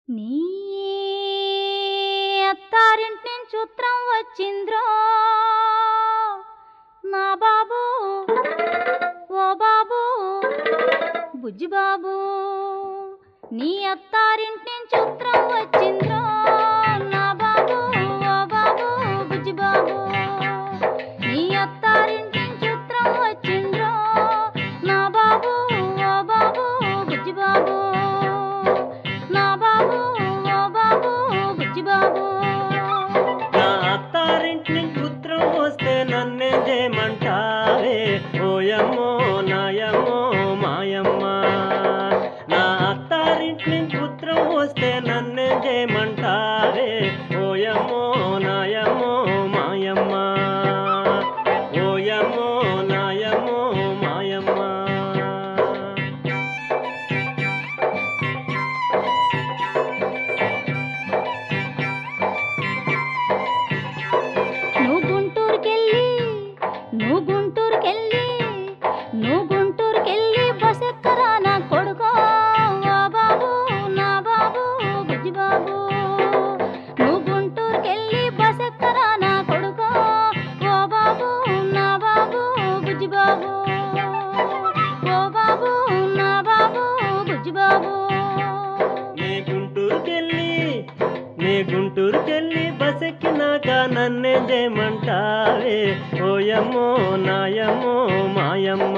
నీ అత్తారింటి నుంచి ఉత్తరం వచ్చింద్రో నా బాబు ఓ బాబు బుజ్జి బాబు నీ అత్తారింటి నుంచి ఉత్తరం వచ్చింద్రో నా బాబు ఓ బాబు బుజ్జి బాబు నీ అత్తారింటి నుంచి ఉత్తరం వచ్చింద్రో నా బాబు ఓ బాబు బుజ్జి బాబు నా బాబు ఓ బాబు బుజ్జి బాబు నా అత్తారింటి నుంచి ఉత్తరం వస్తే నన్నేం చేయమంటావే ఓయమ్మో నాయమ్మో మాయమ్మ నా అత్తారింటి నుంచి ఉత్తరం వస్తే నన్నేం చేయమంటావే ఓయమ్మో నాయమ్మో మాయమ్మ ఓయమ్మో నాయమ్మో మాయమ్మ నువ్వు గుంటూరుకెళ్ళి బస్ ఎక్కరా నా కొడుకో ఓ బాబు నా బాబు బుజ్జి బాబు నువ్వు గుంటూరుకెళ్ళి బస్ ఎక్కరా నా కొడుకో ఓ బాబు నా బాబు బుజ్జి బాబు ఓ బాబు నా బాబు బుజ్జి బాబు నీ గుంటూరుకెళ్ళి బస్ ఎక్కినాక నన్నేం చేయమంటావే ఓయమ్మో నాయమ్మో మాయమ్మ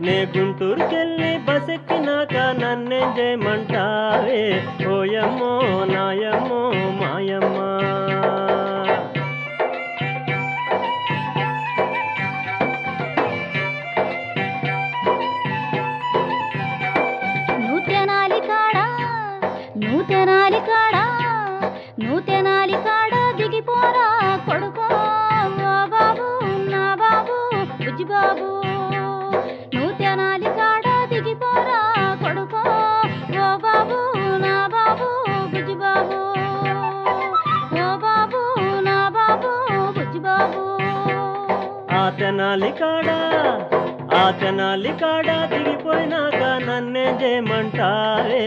నే గుంటూరుకెళ్ళి బస్ ఎక్కినాక నన్నేం చేయమంటావే ఓయమ్మో నాయమ్మో మాయమ్మ నువ్వు తెనాలి కాడ దిగిపోరా కొడుకో ఓ బాబు నా బాబు బుజ్జి బాబు నువ్వు తెనాలి కాడ దిగిపోరా కొడుకో ఓ బాబు నా బాబు బుజ్జి బాబు ఓ బాబు నా బాబు బుజ్జి బాబు ఆ తెనాలి కాడ దిగిపోయినాక నన్నేం చేయమంటారే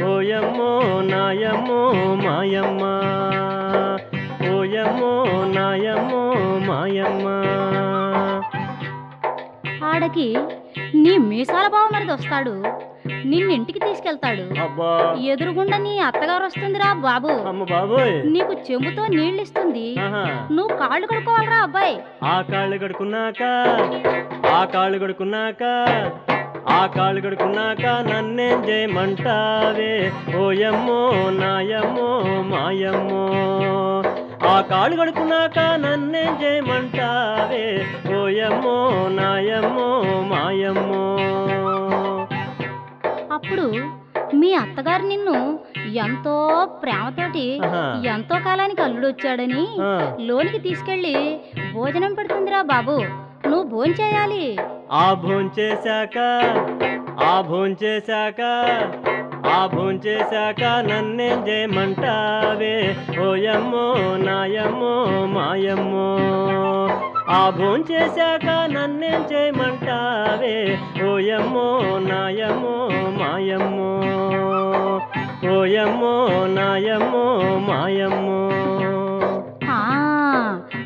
ఓయమ్మో నాయమ్మో మాయమ్మ ఓయమ్మో నాయమ్మో మాయమ్మ ఆడకి నీ మీసాల బావ మరిది వస్తాడు నిన్నింటికి తీసుకెళ్తాడు అబ్బా ఎదురుగుండా నీ అత్తగారు వస్తుందిరా బాబు అమ్మ బాబోయ్ నీకు చెంబుతో నీళ్ళిస్తుంది ఆహా. నువ్వు కాళ్ళు కడుక్కోవాలరా అబ్బాయి ఆ కాళ్ళు కడుకున్నాక నన్నేం చేయమంటావే ఓయమ్మో నాయమ్మో మాయమ్మో ఆ కాళ్ళు కడుకున్నాక నన్నేం చేయమంటావే ఓయమ్మో నాయమ్మో మాయమ్మో అప్పుడు మీ అత్తగారు నిన్ను ఎంతో ప్రేమతోటి ఆహా. ఎంతో కాలానికి అల్లుడొచ్చాడని ఆ. లోనికి తీసుకెళ్లి భోజనం పెడుతుందిరా బాబు నువ్వు భోంచేయాలి ఆ భోంచేశాక నన్నేం చేయమంటావే ఓయమ్మో నాయమ్మో మాయమ్మో ఆ భోంచేశాక నన్నేం చేయమంటావే ఓయమ్మో నాయమ్మో మాయమ్మో ఓయమ్మో నాయమ్మో మాయమ్మో ఆ,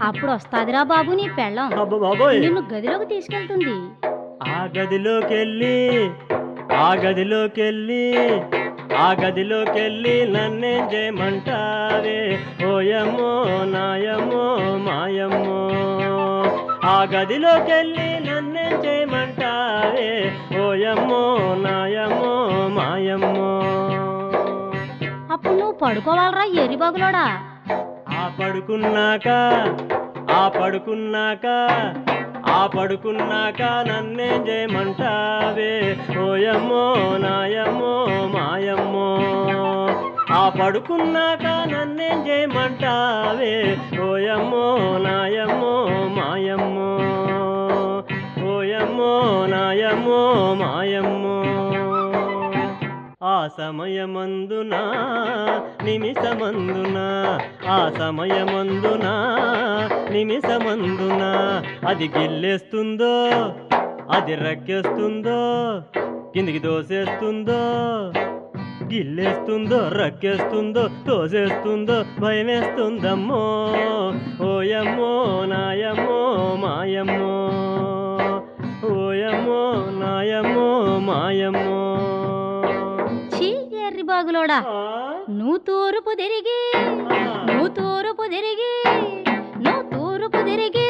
అప్పుడు వస్తాదిరా బాబు నీ పెళ్ళం అబ్బ బాబోయ్ నిన్ను గదిలోకి తీసుకెళ్తుంది ఆ గదిలోకెళ్ళి నన్నేం చేయమంటావే ఓయమ్మో నాయమ్మో మాయమ్మో ఆ గదిలోకెళ్ళి నన్నేం చేయమంటావే ఓయమ్మో నాయమ్మో మాయమ్మో అప్పుడు నువ్వు పడుకోవాలరా ఎరిబాగులోడా ఆ పడుకున్నాక నన్నేం చేయమంటావే ఓయమ్మో నాయమ్మో మాయమ్మో ఆ పడుకున్నాక నన్నేం చేయమంటావే ఓయమ్మో నాయమ్మో మాయమ్మో ఓయమ్మో నాయమ్మో మాయమ్మో ఆ సమయమందున నిమిషమందున అది గిల్లేస్తుందో అది రక్కేస్తుందో కిందికి దోసేస్తుందో గిల్లేస్తుందో రక్కేస్తుందో తోసేస్తుందో భయమేస్తుందమ్మో ఓయమ్మో నాయమ్మో మాయమ్మో ఓయమ్మో నాయమ్మో మాయమ్మో ఛీ ఎర్రి బాగులోడా నువ్వు తూర్పు తిరిగి నువ్వు తూర్పు తిరిగి నువ్వు తూర్పు తిరిగి